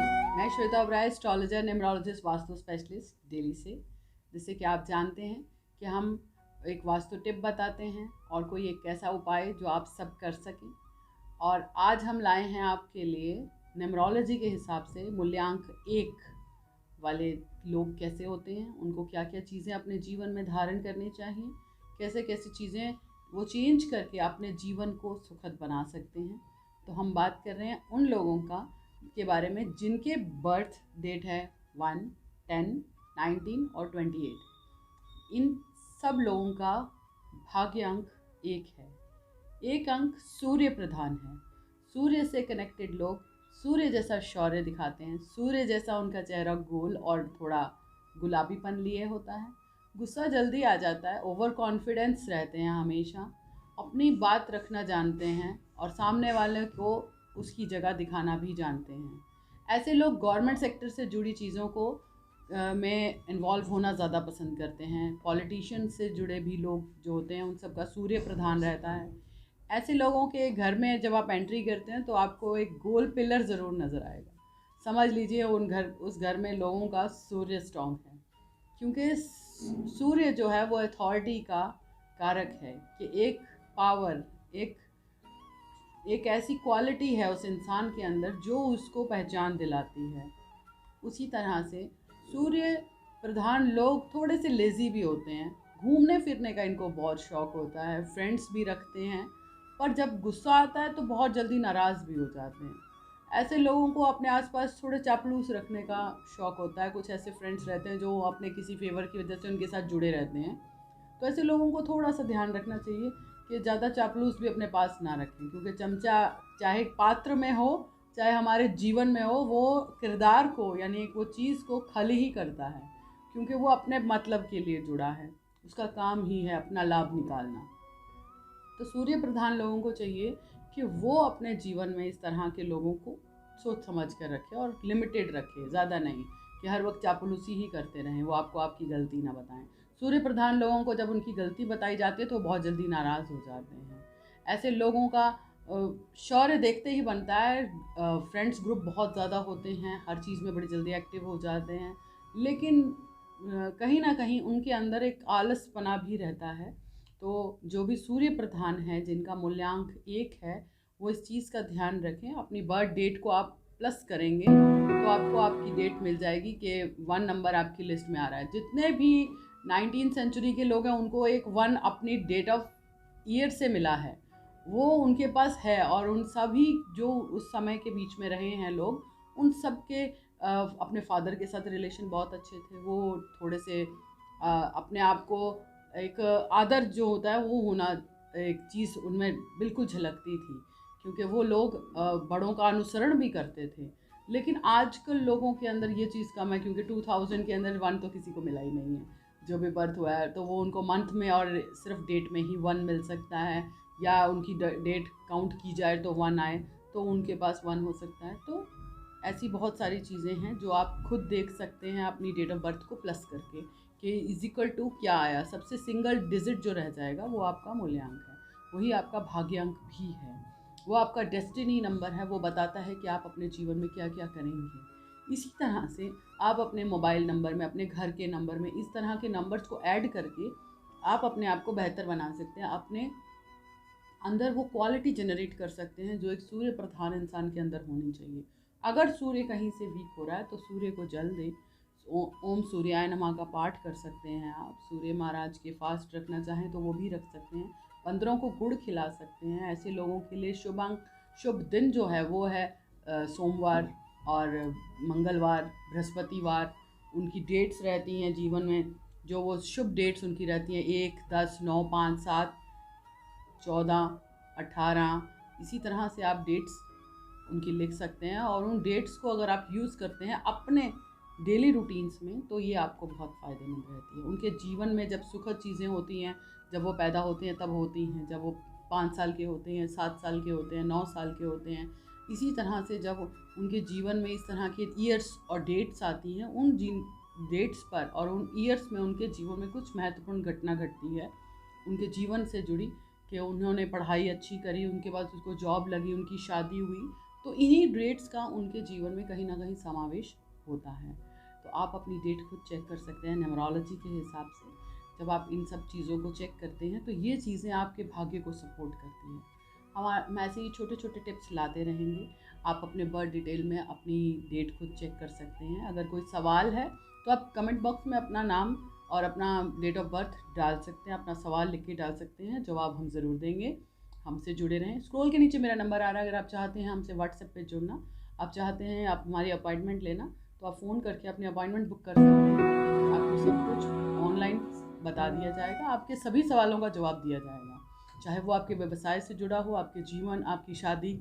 मैं Shweta Oberoi, astrologer, numerologist, vastu specialist Delhi से। जैसे कि आप जानते हैं कि हम एक वास्तु टिप बताते हैं और कोई एक ऐसा उपाय जो आप सब कर सकें। और आज हम लाए हैं आपके लिए न्यूमरोलॉजी के हिसाब से मूल्यांक 1 वाले लोग कैसे होते हैं, उनको क्या क्या चीज़ें अपने जीवन में धारण करनी चाहिए, कैसे कैसे चीज़ें वो चेंज करके अपने जीवन को सुखद बना सकते हैं। तो हम बात कर रहे हैं उन लोगों का के बारे में जिनके बर्थ डेट है 1, 10, 19 और 28। इन सब लोगों का भाग्य अंक 1 है। एक अंक सूर्य प्रधान है। सूर्य से कनेक्टेड लोग सूर्य जैसा शौर्य दिखाते हैं, सूर्य जैसा उनका चेहरा गोल और थोड़ा गुलाबीपन लिए होता है। गुस्सा जल्दी आ जाता है, ओवर कॉन्फिडेंस रहते हैं, हमेशा अपनी बात रखना जानते हैं और सामने वाले को उसकी जगह दिखाना भी जानते हैं। ऐसे लोग गवर्नमेंट सेक्टर से जुड़ी चीज़ों को में इन्वॉल्व होना ज़्यादा पसंद करते हैं। पॉलिटिशियन से जुड़े भी लोग जो होते हैं उन सब का सूर्य प्रधान रहता है। ऐसे लोगों के घर में जब आप एंट्री करते हैं तो आपको एक गोल पिलर ज़रूर नज़र आएगा। समझ लीजिए उस घर में लोगों का सूर्य स्ट्रॉन्ग है, क्योंकि सूर्य जो है वो अथॉरिटी का कारक है कि एक पावर, एक ऐसी क्वालिटी है उस इंसान के अंदर जो उसको पहचान दिलाती है। उसी तरह से सूर्य प्रधान लोग थोड़े से लेज़ी भी होते हैं। घूमने फिरने का इनको बहुत शौक होता है, फ्रेंड्स भी रखते हैं, पर जब गुस्सा आता है तो बहुत जल्दी नाराज़ भी हो जाते हैं। ऐसे लोगों को अपने आसपास थोड़े चापलूस रखने का शौक होता है। कुछ ऐसे फ्रेंड्स रहते हैं जो अपने किसी फेवर की वजह से उनके साथ जुड़े रहते हैं। तो ऐसे लोगों को थोड़ा सा ध्यान रखना चाहिए कि ज़्यादा चापलूस भी अपने पास ना रखें, क्योंकि चमचा चाहे पात्र में हो चाहे हमारे जीवन में हो, वो किरदार को यानी वो चीज़ को खली ही करता है, क्योंकि वो अपने मतलब के लिए जुड़ा है। उसका काम ही है अपना लाभ निकालना। तो सूर्य प्रधान लोगों को चाहिए कि वो अपने जीवन में इस तरह के लोगों को सोच समझ कर रखे और लिमिटेड रखे, ज़्यादा नहीं कि हर वक्त चापलूसी ही करते रहें, वो आपको आपकी गलती ना बताएं। सूर्य प्रधान लोगों को जब उनकी गलती बताई जाती है तो बहुत जल्दी नाराज़ हो जाते हैं। ऐसे लोगों का शौर्य देखते ही बनता है। फ्रेंड्स ग्रुप बहुत ज़्यादा होते हैं, हर चीज़ में बड़ी जल्दी एक्टिव हो जाते हैं, लेकिन कहीं ना कहीं उनके अंदर एक आलसपना भी रहता है। तो जो भी सूर्य प्रधान है जिनका मूल्यांक 1 है, वो इस चीज़ का ध्यान रखें। अपनी बर्थ डेट को आप प्लस करेंगे तो आपको आपकी डेट मिल जाएगी कि 1 नंबर आपकी लिस्ट में आ रहा है। जितने भी 19 सेंचुरी के लोग हैं उनको एक 1 अपनी डेट ऑफ ईयर से मिला है, वो उनके पास है। और उन सभी जो उस समय के बीच में रहे हैं लोग, उन सब के अपने फादर के साथ रिलेशन बहुत अच्छे थे। वो थोड़े से अपने आप को एक आदर जो होता है वो होना, एक चीज़ उनमें बिल्कुल झलकती थी, क्योंकि वो लोग बड़ों का अनुसरण भी करते थे। लेकिन आजकल लोगों के अंदर ये चीज़ कम है, क्योंकि 2000 के अंदर 1 तो किसी को मिला ही नहीं है। जो भी बर्थ हुआ है तो वो उनको मंथ में और सिर्फ डेट में ही 1 मिल सकता है, या उनकी डेट काउंट की जाए तो 1 आए तो उनके पास 1 हो सकता है। तो ऐसी बहुत सारी चीज़ें हैं जो आप खुद देख सकते हैं अपनी डेट ऑफ बर्थ को प्लस करके कि इजिकल टू क्या आया। सबसे सिंगल डिजिट जो रह जाएगा वो आपका मूल्यांक है, वही आपका भाग्यांक भी है। वो आपका डेस्टिनी नंबर है, वो बताता है कि आप अपने जीवन में क्या क्या करेंगे। इसी तरह से आप अपने मोबाइल नंबर में, अपने घर के नंबर में इस तरह के नंबर्स को ऐड करके आप अपने आप को बेहतर बना सकते हैं। अपने अंदर वो क्वालिटी जनरेट कर सकते हैं जो एक सूर्य प्रधान इंसान के अंदर होनी चाहिए। अगर सूर्य कहीं से वीक हो रहा है तो सूर्य को जल दें। ओम सूर्याय नमः का पाठ कर सकते हैं आप। सूर्य महाराज के फास्ट रखना चाहें तो वो भी रख सकते हैं। बंदरों को गुड़ खिला सकते हैं। ऐसे लोगों के लिए शुभ दिन जो है वो है सोमवार और मंगलवार, बृहस्पतिवार। उनकी डेट्स रहती हैं जीवन में, जो वो शुभ डेट्स उनकी रहती हैं 1, 10, 9, 5, 7, 14, 18। इसी तरह से आप डेट्स उनकी लिख सकते हैं, और उन डेट्स को अगर आप यूज़ करते हैं अपने डेली रूटीन्स में तो ये आपको बहुत फ़ायदेमंद रहती है। उनके जीवन में जब सुखद चीज़ें होती हैं, जब वो पैदा होते हैं तब होती हैं, जब वो 5 साल के होते हैं, 7 साल के होते हैं, 9 साल के होते हैं। इसी तरह से जब उनके जीवन में इस तरह के ईयर्स और डेट्स आती हैं, उन डेट्स पर और उन ईयर्स में उनके जीवन में कुछ महत्वपूर्ण घटना घटती है उनके जीवन से जुड़ी, कि उन्होंने पढ़ाई अच्छी करी, उनके बाद उसको जॉब लगी, उनकी शादी हुई, तो इन्हीं डेट्स का उनके जीवन में कहीं ना कहीं समावेश होता है। तो आप अपनी डेट खुद चेक कर सकते हैं न्यूमरोलॉजी के हिसाब से। जब आप इन सब चीज़ों को चेक करते हैं तो ये चीज़ें आपके भाग्य को सपोर्ट करती हैं। हम ऐसे ही छोटे छोटे टिप्स लाते रहेंगे। आप अपने बर्थ डिटेल में अपनी डेट खुद चेक कर सकते हैं। अगर कोई सवाल है तो आप कमेंट बॉक्स में अपना नाम और अपना डेट ऑफ बर्थ डाल सकते हैं, अपना सवाल लिख के डाल सकते हैं, जवाब हम ज़रूर देंगे। हमसे जुड़े रहें। स्क्रॉल के नीचे मेरा नंबर आ रहा है, अगर आप चाहते हैं हमसे व्हाट्सएप पे जुड़ना, आप चाहते हैं आप हमारी अपॉइंटमेंट लेना, तो आप फ़ोन करके अपनी अपॉइंटमेंट बुक कर सकते हैं। आपको सब कुछ ऑनलाइन बता दिया जाएगा, आपके सभी सवालों का जवाब दिया जाएगा, चाहे वो आपके व्यवसाय से जुड़ा हो, आपके जीवन, आपकी शादी,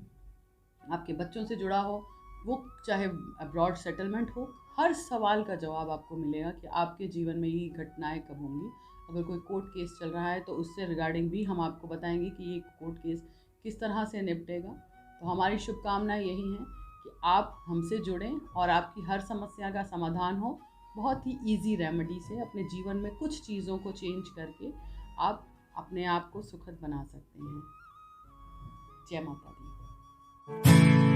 आपके बच्चों से जुड़ा हो, वो चाहे अब्रॉड सेटलमेंट हो, हर सवाल का जवाब आपको मिलेगा कि आपके जीवन में ये घटनाएं कब होंगी। अगर कोई कोर्ट केस चल रहा है तो उससे रिगार्डिंग भी हम आपको बताएंगे कि ये कोर्ट केस किस तरह से निपटेगा। तो हमारी शुभकामनाएं यही हैं कि आप हमसे जुड़ें और आपकी हर समस्या का समाधान हो। बहुत ही ईजी रेमेडी से अपने जीवन में कुछ चीज़ों को चेंज करके आप अपने आप को सुखद बना सकते हैं। जय माता दी।